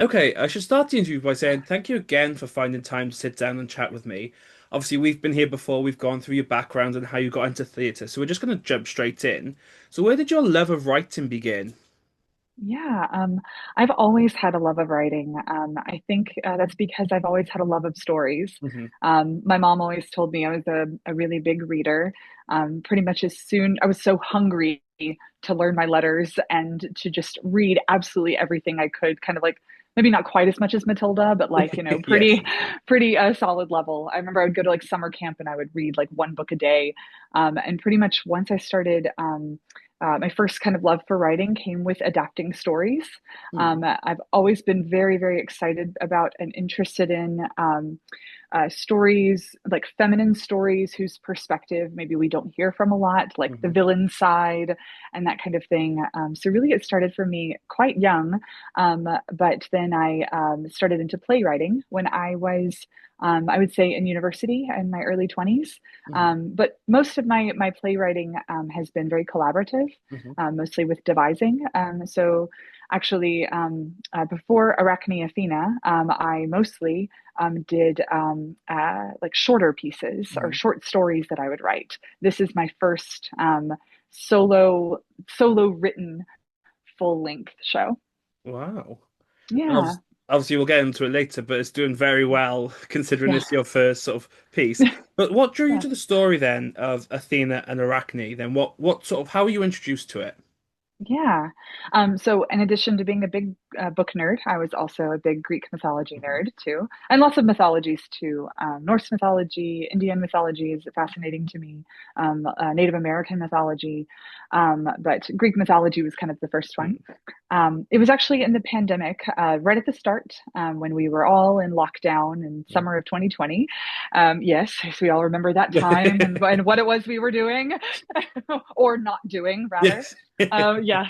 Okay, I should start the interview by saying thank you again for finding time to sit down and chat with me. Obviously, we've been here before, we've gone through your background and how you got into theatre, so we're just going to jump straight in. So, where did your love of writing begin? Yeah, I've always had a love of writing. I think that's because I've always had a love of stories. Hmm. My mom always told me I was a really big reader. Pretty much as soon I was so hungry to learn my letters and to just read absolutely everything I could, kind of like maybe not quite as much as Matilda, but like, Yes. pretty solid level. I remember I would go to like summer camp and I would read like one book a day. And pretty much once I started, my first kind of love for writing came with adapting stories. Hmm. I've always been very, very excited about and interested in stories, like feminine stories whose perspective maybe we don't hear from a lot, like the Hmm. villain side and that kind of thing. So, really, it started for me quite young. But then I started into playwriting when I was, I would say, in university in my early 20s. Hmm. But most of my playwriting has been very collaborative, Hmm. mostly with devising. So, actually, before Arachne Athena, I mostly did like shorter pieces or Hmm. short stories that I would write. This is my first solo written full length show. Wow. And Yeah, obviously, we'll get into it later, but it's doing very well considering yeah, it's your first sort of piece. But what drew you yeah. to the story then of Athena and Arachne? Then what sort of how were you introduced to it? Yeah. So in addition to being a big book nerd, I was also a big Greek mythology Hmm. nerd too, and lots of mythologies too. Norse mythology, Indian mythology is fascinating to me. Native American mythology, but Greek mythology was kind of the first one. It was actually in the pandemic, right at the start, when we were all in lockdown in summer of 2020. Yes, as we all remember that time and what it was we were doing or not doing, rather. Yes. Yeah.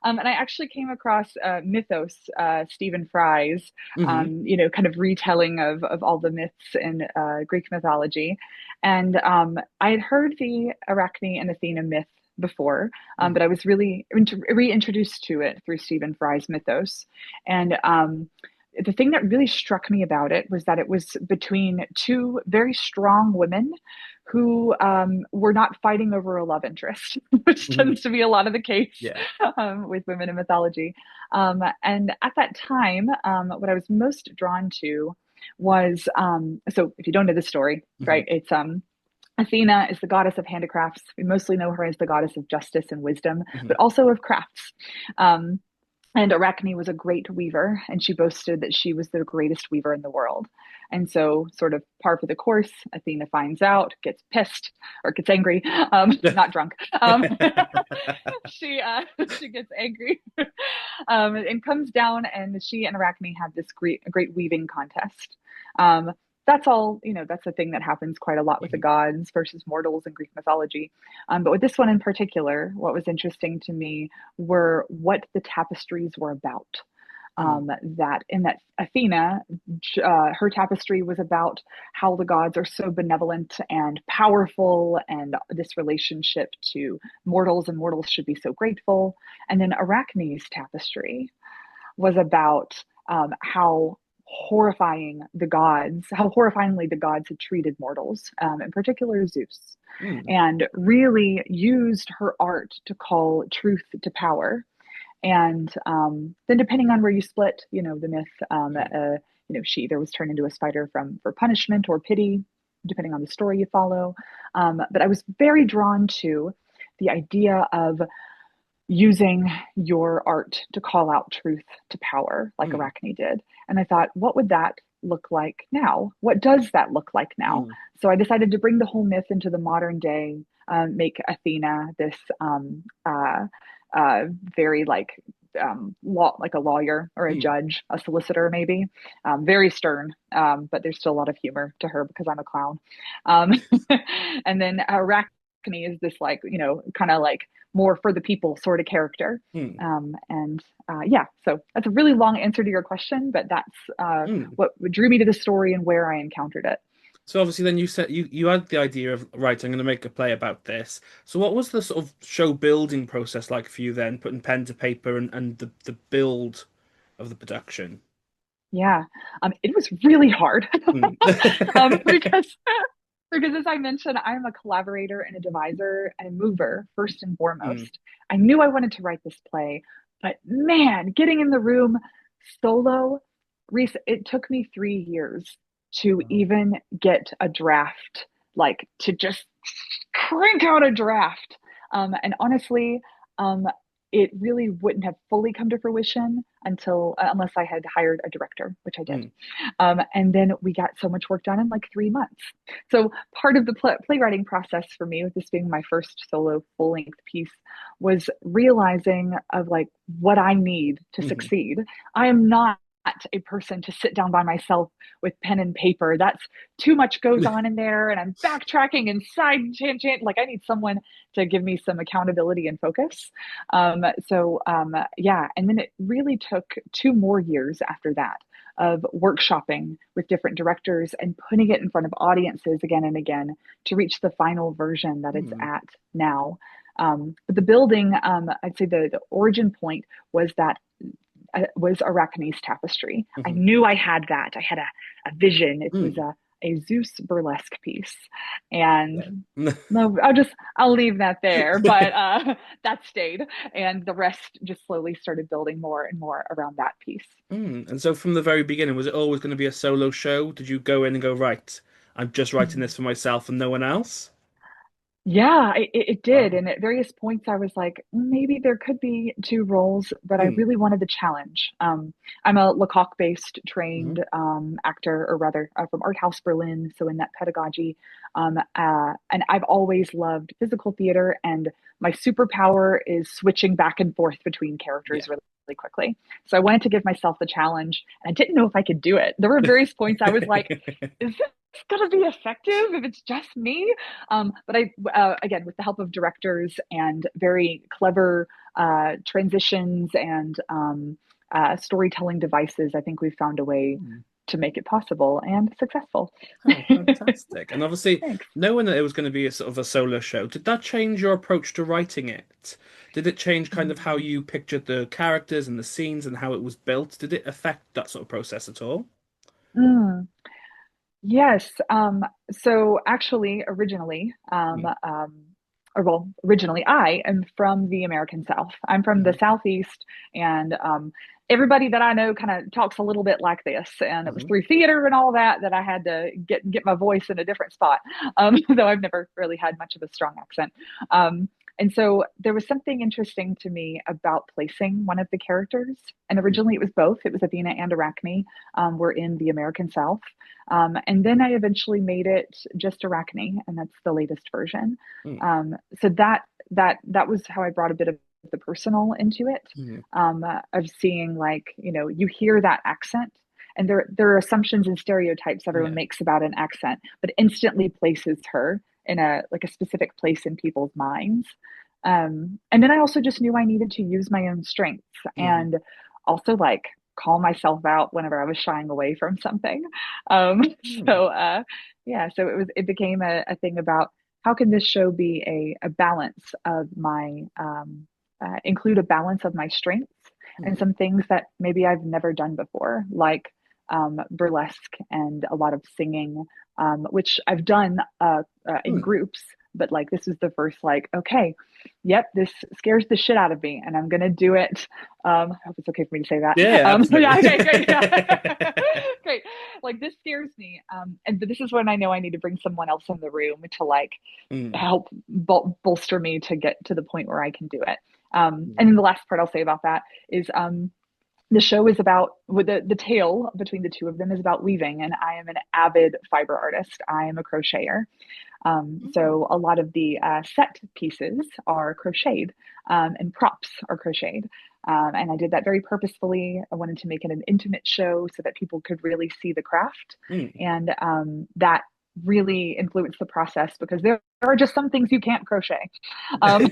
And I actually came across Mythos, Stephen Fry's, Hmm. kind of retelling of all the myths in Greek mythology. And I had heard the Arachne and Athena myth before, but I was really reintroduced to it through Stephen Fry's Mythos. And the thing that really struck me about it was that it was between two very strong women who were not fighting over a love interest, which Hmm. tends to be a lot of the case Yeah. with women in mythology. And at that time, what I was most drawn to was so if you don't know the story, Hmm. right, it's Athena is the goddess of handicrafts. We mostly know her as the goddess of justice and wisdom, Hmm. but also of crafts. Um, and Arachne was a great weaver, and she boasted that she was the greatest weaver in the world. And so, sort of par for the course, Athena finds out, gets pissed or gets angry, not drunk. She she gets angry, and comes down, and she and Arachne have this great weaving contest. Um, that's all, that's a thing that happens quite a lot with the Hmm. gods versus mortals in Greek mythology. But with this one in particular, what was interesting to me were what the tapestries were about. Hmm. That in that Athena, her tapestry was about how the gods are so benevolent and powerful, and this relationship to mortals, and mortals should be so grateful. And then Arachne's tapestry was about how horrifyingly the gods had treated mortals, in particular Zeus, Hmm. and really used her art to call truth to power. And then, depending on where you split, the myth, she either was turned into a spider for punishment or pity, depending on the story you follow. But I was very drawn to the idea of using your art to call out truth to power, like Hmm. Arachne did. And I thought, what would that look like now? What does that look like now? Hmm. So I decided to bring the whole myth into the modern day, make Athena this very like a lawyer or a Hmm. judge, a solicitor, maybe. Very stern, but there's still a lot of humor to her because I'm a clown. Um, and then Arachne is this, like, kind of like more for the people sort of character. Hmm. And Yeah, so that's a really long answer to your question, but that's Hmm. what drew me to the story and where I encountered it. So obviously then you said you had the idea of right, I'm going to make a play about this. So what was the sort of show building process like for you then, putting pen to paper and the build? of the production? Yeah. It was really hard Mm. because as I mentioned, I'm a collaborator and a deviser and a mover first and Mm. foremost. I knew I wanted to write this play, but man, getting in the room solo, Rhys, it took me 3 years to Wow. even get a draft, like to just crank out a draft. And honestly, um, it really wouldn't have fully come to fruition until unless I had hired a director, which I did. Mm. And then we got so much work done in like 3 months. So part of the playwriting process for me, with this being my first solo full length piece, was realizing of like what I need to Mhm. succeed. I am not a person to sit down by myself with pen and paper. That's too much goes on in there, and I'm backtracking and side tangent. Like I need someone to give me some accountability and focus. Yeah, and then it really took 2 more years after that of workshopping with different directors and putting it in front of audiences again and again to reach the final version that it's Mm. at now. But the building, I'd say the origin point was that was Arachne's tapestry. I Mhm. knew I had that. I had a vision. It was Mm. a Zeus burlesque piece, and Yeah. no, I'll leave that there. But that stayed, and the rest just slowly started building more and more around that piece. Mm. And so from the very beginning, was it always going to be a solo show? Did you go in and go, right, I'm just writing this for myself and no one else? Yeah, it did. Wow. And at various points, I was like, maybe there could be two roles, but I Mm. really wanted the challenge. I'm a Lecoq-based Mhm. trained actor, or rather, from Art House Berlin, so in that pedagogy. And I've always loved physical theater, and my superpower is switching back and forth between Yeah. characters really quickly. So I wanted to give myself the challenge, and I didn't know if I could do it. There were various points I was like, is this going to be effective if it's just me? But again, with the help of directors and very clever transitions and storytelling devices, I think we've found a way Mm. to make it possible and successful. Oh, fantastic. And obviously, Thanks. knowing that it was going to be a sort of a solo show, did that change your approach to writing it? Did it change kind of how Mm. you pictured the characters and the scenes and how it was built? Did it affect that sort of process at all? Mm. Yes. So actually, originally, Mm. originally, I am from the American South. I'm from the Mhm. Southeast, and everybody that I know kind of talks a little bit like this. And it was Mhm. through theater and all that that I had to get my voice in a different spot, though I've never really had much of a strong accent. And so there was something interesting to me about placing one of the characters. And originally it was both. It was Athena and Arachne. Were in the American South. And then I eventually made it just Arachne, and that's the latest version. Mm. So that was how I brought a bit of the personal into it, Mhm. of seeing, like, you hear that accent, and there are assumptions and stereotypes everyone Yeah. makes about an accent, but instantly places her in a specific place in people's minds. And then I also just knew I needed to use my own strengths Mhm. and also like call myself out whenever I was shying away from something. Um, Mm. so yeah, so it became a thing about how can this show be a balance of my include a balance of my strengths and Mm. some things that maybe I've never done before, like burlesque and a lot of singing, which I've done in Mm. groups. But like this was the first, like, okay, yep, this scares the shit out of me, and I'm gonna do it. I hope it's okay for me to say that. Yeah, yeah, Yeah, absolutely. okay, great, yeah. Great. Like this scares me, and but this is when I know I need to bring someone else in the room to like Mm. help bolster me to get to the point where I can do it. Mm. And then the last part I'll say about that is the show is about, with the tale between the two of them is about weaving, and I am an avid fiber artist. I am a crocheter. Mm. So a lot of the set pieces are crocheted, and props are crocheted. And I did that very purposefully. I wanted to make it an intimate show so that people could really see the craft. Mm. And that really influenced the process because there are just some things you can't crochet. Um,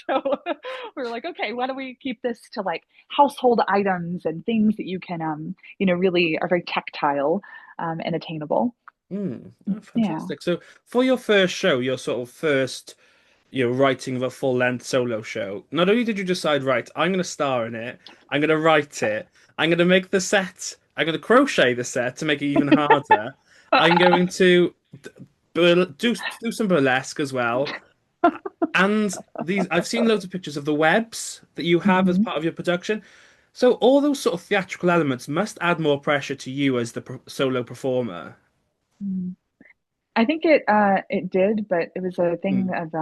so we were like, okay, why don't we keep this to like household items and things that you can, really are very tactile and attainable. Mm. Oh, Yeah. fantastic. So for your first show, your sort of first writing of a full-length solo show, not only did you decide, right, I'm going to star in it, I'm going to write it, I'm going to make the set, I'm going to crochet the set to make it even harder. I'm going to do some burlesque as well. And these, I've seen loads of pictures of the webs that you have as Mhm. part of your production. So all those sort of theatrical elements must add more pressure to you as the solo performer. Mhm. I think it did, but it was a thing Mm, of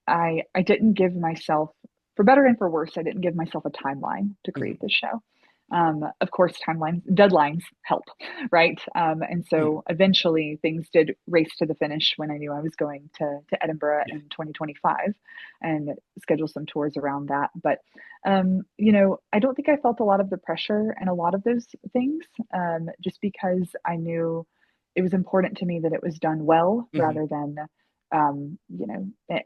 I didn't give myself, for better and for worse, I didn't give myself a timeline to mhm, create this show. Of course, deadlines help, right? And mm, so eventually things did race to the finish when I knew I was going to Edinburgh yeah. in 2025 and schedule some tours around that. But, I don't think I felt a lot of the pressure and a lot of those things, just because I knew it was important to me that it was done well Mhm, rather than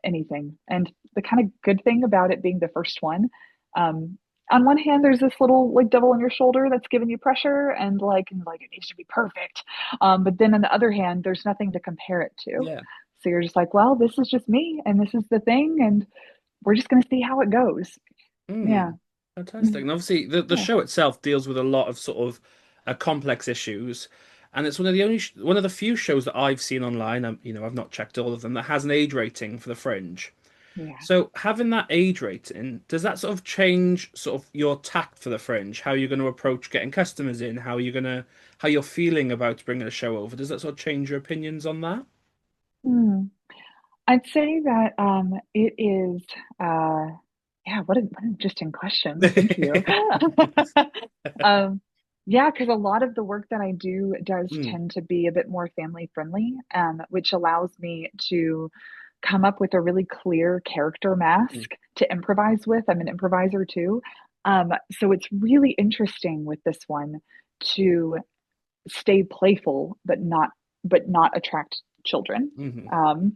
anything. And the kind of good thing about it being the first one, um, on one hand, there's this little like devil on your shoulder that's giving you pressure and like it needs to be perfect. But then on the other hand, there's nothing to compare it to. yeah. So you're just like, well, this is just me and this is the thing, and we're just gonna see how it goes. Yeah. Mm, fantastic. And obviously, the Yeah. show itself deals with a lot of sort of complex issues, and it's one of the one of the few shows that I've seen online. I've not checked all of them that has an age rating for the Fringe. Yeah. So having that age rating, does that sort of change sort of your tact for the Fringe? How you're going to approach getting customers in? How you're feeling about bringing a show over? Does that sort of change your opinions on that? Hmm. I'd say that it is yeah, what an interesting question. Thank you. Um, yeah, because a lot of the work that I do does Mm, tend to be a bit more family friendly, which allows me to come up with a really clear character mm, mask to improvise with. I'm an improviser too. So it's really interesting with this one to stay playful but not attract children. mhm, Um,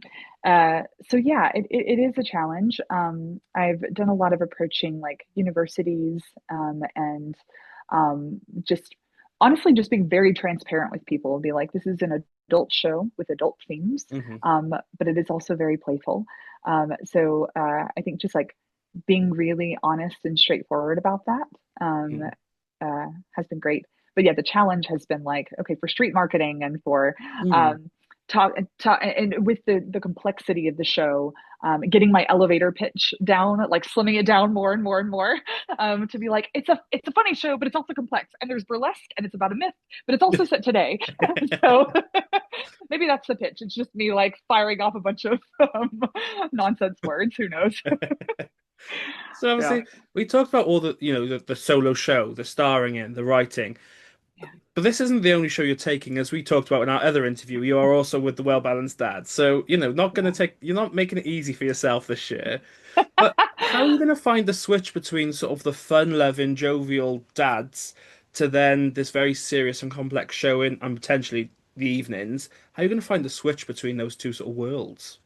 so yeah, it is a challenge. I've done a lot of approaching like universities and just honestly just being very transparent with people and be like, this is an adult show with adult themes, mhm, but it is also very playful. So I think just like being really honest and straightforward about that um, mhm, has been great. But yeah, the challenge has been like, okay, for street marketing and for mm. um, talk and with the complexity of the show, getting my elevator pitch down, like slimming it down more and more and more, to be like, it's a funny show, but it's also complex, and there's burlesque, and it's about a myth, but it's also set today. So maybe that's the pitch. It's just me like firing off a bunch of nonsense words. Who knows? So Yeah. obviously, we talked about all the solo show, the starring in, the writing. Yeah. But this isn't the only show you're taking, as we talked about in our other interview. You are also with the Well Balanced Dad. So, not going to Yeah. you're not making it easy for yourself this year. But how are you going to find the switch between sort of the fun-loving, jovial dads to then this very serious and complex show in, and potentially the evenings? How are you going to find the switch between those two sort of worlds?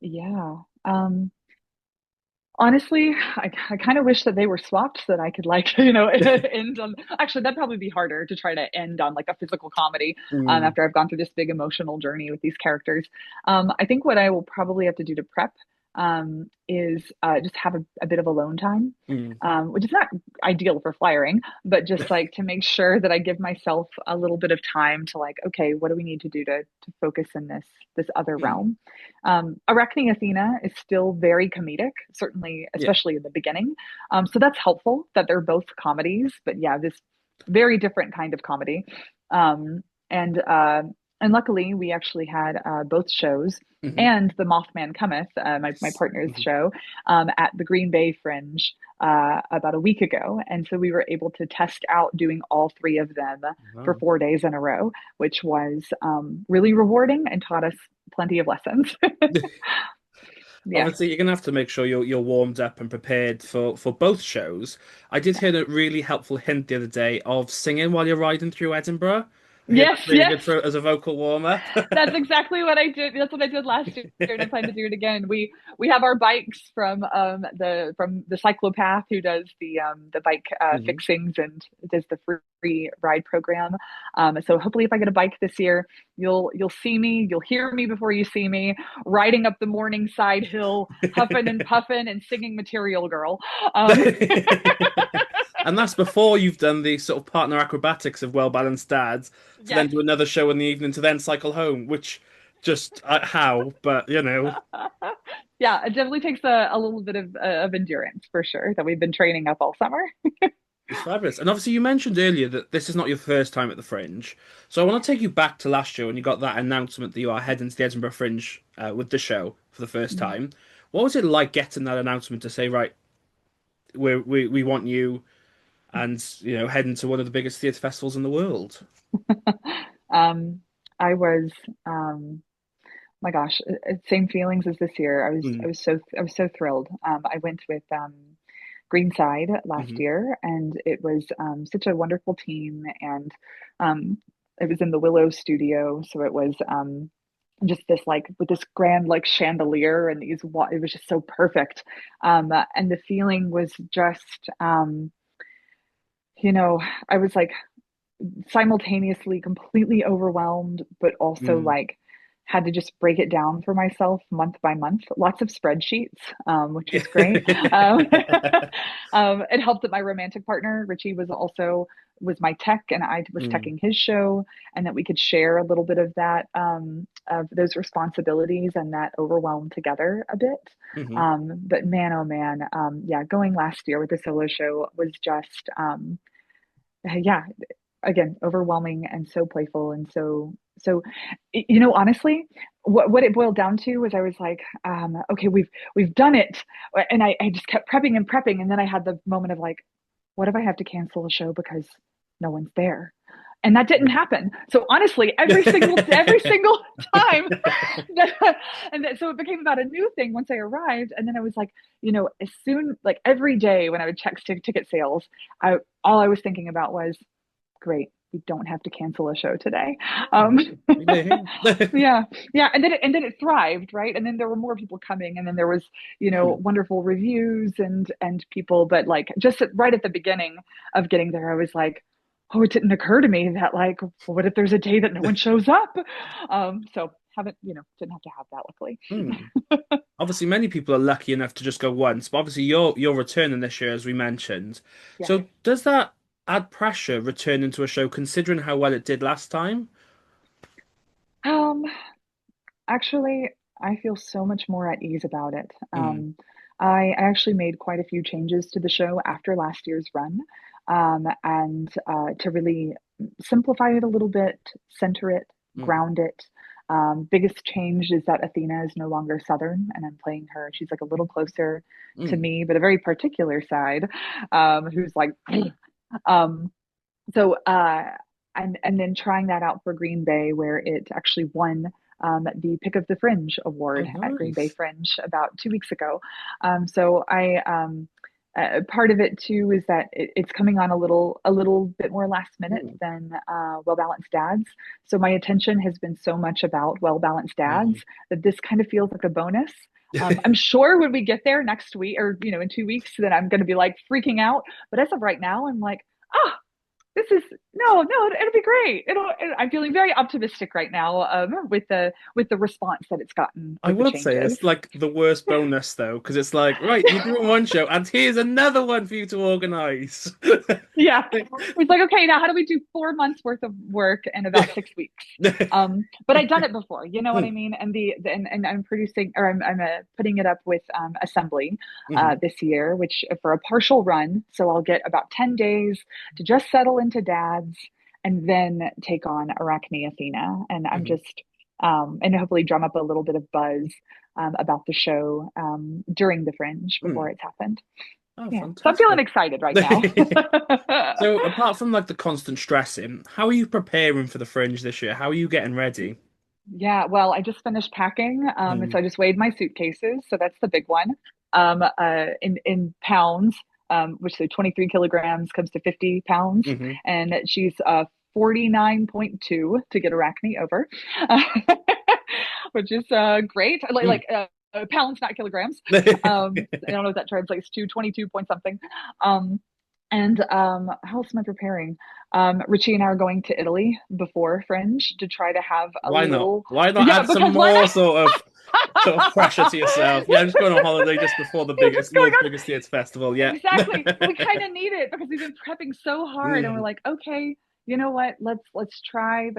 Yeah. Honestly, I kind of wish that they were swapped so that I could like, end on actually that'd probably be harder to try to end on like a physical comedy Mm, after I've gone through this big emotional journey with these characters. I think what I will probably have to do to prep is just have a bit of alone time, mm, which is not ideal for flyering, but just like to make sure that I give myself a little bit of time to like, okay, what do we need to do to focus in this other mm. realm? Arachne Athena is still very comedic, certainly, Yeah. especially in the beginning. So that's helpful that they're both comedies, but yeah, this very different kind of comedy. Um, and uh, and luckily, we actually had both shows Hmm. and The Mothman Cometh, my partner's Hmm. show, at the Green Bay Fringe about a week ago. And so we were able to test out doing all three of them for Wow. 4 days in a row, which was really rewarding and taught us plenty of lessons. Yeah. Obviously, you're gonna have to make sure you're warmed up and prepared for both shows. I did hear a really helpful hint the other day of singing while you're riding through Edinburgh. Yeah, Yes, that's really good yes. for as a vocal warm-up. That's exactly what I did. That's what I did last year, and I plan to do it again. We have our bikes from the cyclopath who does the bike Hmm. fixings and does the free ride program. So hopefully, if I get a bike this year, you'll see me, you'll hear me before you see me, riding up the morning side hill, huffing and puffing and singing "Material Girl." Um, And that's before you've done the sort of partner acrobatics of well-balanced dads to then yes. do another show in the evening to then cycle home, which just how, but Yeah, it definitely takes a little bit of endurance for sure that we've been training up all summer. it's fabulous. And obviously, you mentioned earlier that this is not your first time at the Fringe. So I want to take you back to last year when you got that announcement that you are heading to the Edinburgh Fringe with the show for the first time. What was it like getting that announcement to say, right, we want you and, heading to one of the biggest theatre festivals in the world? um, I was my gosh, same feelings as this year. Mm, I was so thrilled. I went with Greenside last hmm year, and it was such a wonderful team, and um, it was in the Willow studio, so it was just this like with this grand like chandelier and it was just so perfect, and the feeling was just you know I was like simultaneously completely overwhelmed, but also mm. like had to just break it down for myself month by month. Lots of spreadsheets, which was great. It helped that my romantic partner Richie was my tech, and I was Mm, teching his show, and that we could share a little bit of that of those responsibilities and that overwhelm together a bit. hmm But man, oh man, yeah, going last year with the solo show was just yeah, again overwhelming and so playful and so honestly what it boiled down to was I was like okay, we've done it, and I just kept prepping and prepping, and then I had the moment of like, what if I have to cancel a show because no one's there? And that didn't happen. So honestly, every single time that, so it became about a new thing once I arrived. And then I was like, as soon, like every day when I would check ticket sales, I all I was thinking about was, great, we don't have to cancel a show today. Um, yeah, yeah, and then it thrived, right? And then there were more people coming, and then there was wonderful reviews and people, but like just right at the beginning of getting there, I was like, oh, it didn't occur to me that like, well, what if there's a day that no one shows up? So haven't didn't have to have that, luckily. Hmm. Obviously, many people are lucky enough to just go once, but obviously you're returning this year, as we mentioned. Yes. So does that add pressure returning to a show, considering how well it did last time? Um, Actually, I feel so much more at ease about it. Mm, I actually made quite a few changes to the show after last year's run, and to really simplify it a little bit, center it, mm, ground it. Biggest change is that Athena is no longer Southern, and I'm playing her. She's like a little closer to mm, me, but a very particular side, who's like, um, so, and then trying that out for Green Bay, where it actually won the Pick of the Fringe award oh, at Green Bay nice. Fringe about 2 weeks ago. So I part of it too is that it's coming on a little bit more last minute Mm, than Well Balanced Dads. So my attention has been so much about Well Balanced Dads mhm. that this kind of feels like a bonus. I'm sure when we get there next week, or in 2 weeks, then I'm going to be like freaking out. But as of right now, I'm like, oh, this is no, it'll be great. I'm feeling very optimistic right now, with the response that it's gotten I with the would say changes. it's like the worst bonus though, because it's like, right, you're doing one show, and here's another one for you to organize. Yeah, it's like, okay, now how do we do 4 months worth of work in about 6 weeks? But I've done it before, you know what I Mm, mean? And I'm producing, or I'm putting it up with Assembly mhm, this year, which for a partial run, so I'll get about 10 days to just settle into dads, and then take on Arachne Athena, and I'm mhm, just and hopefully drum up a little bit of buzz about the show during the Fringe before mm. it's happened. Oh, Yeah, so I'm feeling fantastic. excited right now. So, apart from like the constant stressing, how are you preparing for the Fringe this year? How are you getting ready? Yeah, well, I just finished packing, and Mm, so I just weighed my suitcases. So that's the big one. In pounds, which so 23 kilograms comes to 50 pounds, hmm and she's 49.2 to get Arachne over, which is great. Mm. Pounds, not kilograms. I don't know what that translates to, 22 point something. And how else am I preparing? Richie and I are going to Italy before Fringe to try to have a Why not? little, Why not yeah, add some because why more not? sort of pressure to yourself? Yeah, I'm just going on holiday just before the You're just biggest going world's on. biggest theatre festival. Yeah. Exactly. We kind of need it because we've been prepping so hard and we're Mm, like, okay, you know what? Let's try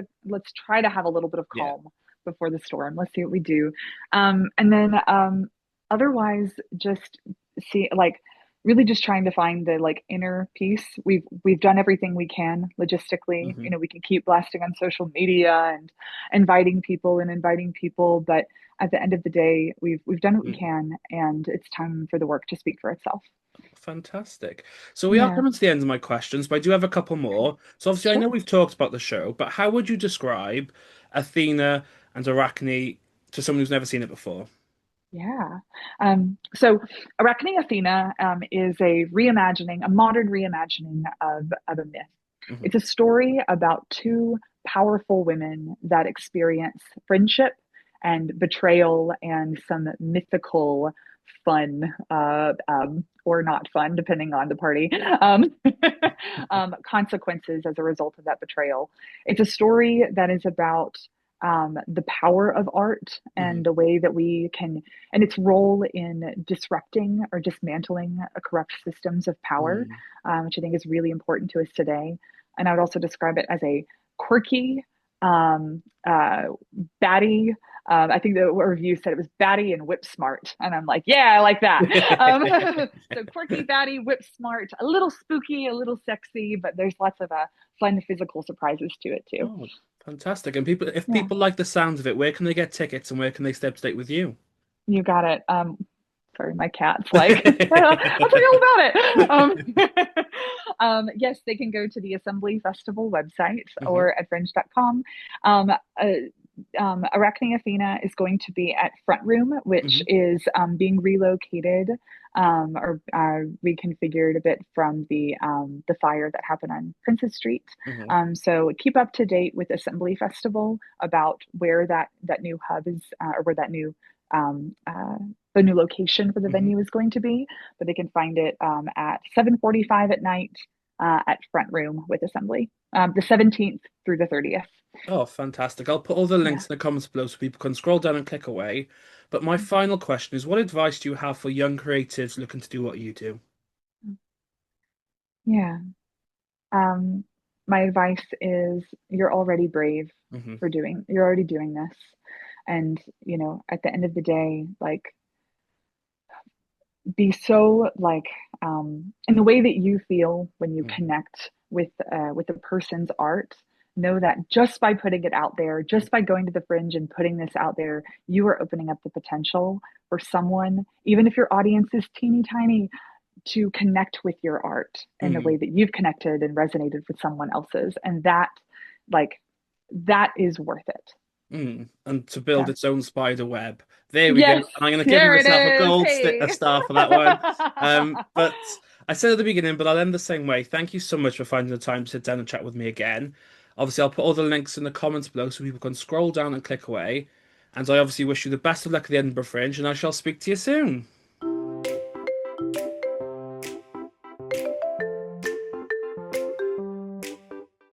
to have a little bit of yeah. calm before the storm. Let's see what we do. And then otherwise just see like really just trying to find the like inner peace. We've done everything we can logistically. Hmm. You know, we can keep blasting on social media and inviting people, but at the end of the day, we've done what we Mm. can, and it's time for the work to speak for itself. Fantastic. So we are Yeah. coming to the end of my questions, but I do have a couple Okay. more. So obviously, I Sure. know we've talked about the show, but how would you describe Athena and Arachne to someone who's never seen it before? Yeah. So Arachne Athena is a modern reimagining of a myth. Hmm. It's a story about two powerful women that experience friendship and betrayal and some mythical fun, or not fun, depending on the party, consequences as a result of that betrayal. It's a story that is about the power of art Hmm. and the way that we can, and its role in disrupting or dismantling corrupt systems of power, Mm. which I think is really important to us today. And I would also describe it as a quirky, um, uh, batty. I think the review said it was batty and whip smart, and I'm like, yeah, I like that. So quirky, batty, whip smart, a little spooky, a little sexy, but there's lots of fun physical surprises to it too. Oh, fantastic. And people, if Yeah, people like the sounds of it, where can they get tickets and where can they stay up to date with you? you got it. Sorry, my cat's like, I'll tell you all about it. Yes, they can go to the Assembly Festival website Hmm. or at fringe.com. Um, uh, Arachne Athena is going to be at Front Room, which Hmm. is being relocated or reconfigured a bit from the fire that happened on Princess Street. Hmm. So keep up to date with Assembly Festival about where that new hub is, or where that new um, uh, the new location for the Hmm. venue is going to be, but they can find it at 7:45 at night at Front Room with Assembly, the 17th through the 30th. Oh, fantastic. I'll put all the links Yeah. in the comments below so people can scroll down and click away. But my final question is, what advice do you have for young creatives looking to do what you do? Yeah. Um, my advice is you're already brave Hmm. you're already doing this. And, at the end of the day, like, be so like in the way that you feel when you Hmm. connect with a person's art, know that just by putting it out there, just by going to the fringe and putting this out there, you are opening up the potential for someone, even if your audience is teeny tiny, to connect with your art in the way Hmm. that you've connected and resonated with someone else's, and like that is worth it. Mm. And to build Yeah. its own spider web. There we go. And Yes, I'm going to give there it myself a is. a Hey. star for that one. But I said at the beginning, but I'll end the same way. Thank you so much for finding the time to sit down and chat with me again. Obviously, I'll put all the links in the comments below so people can scroll down and click away. And I obviously wish you the best of luck at the Edinburgh Fringe, and I shall speak to you soon.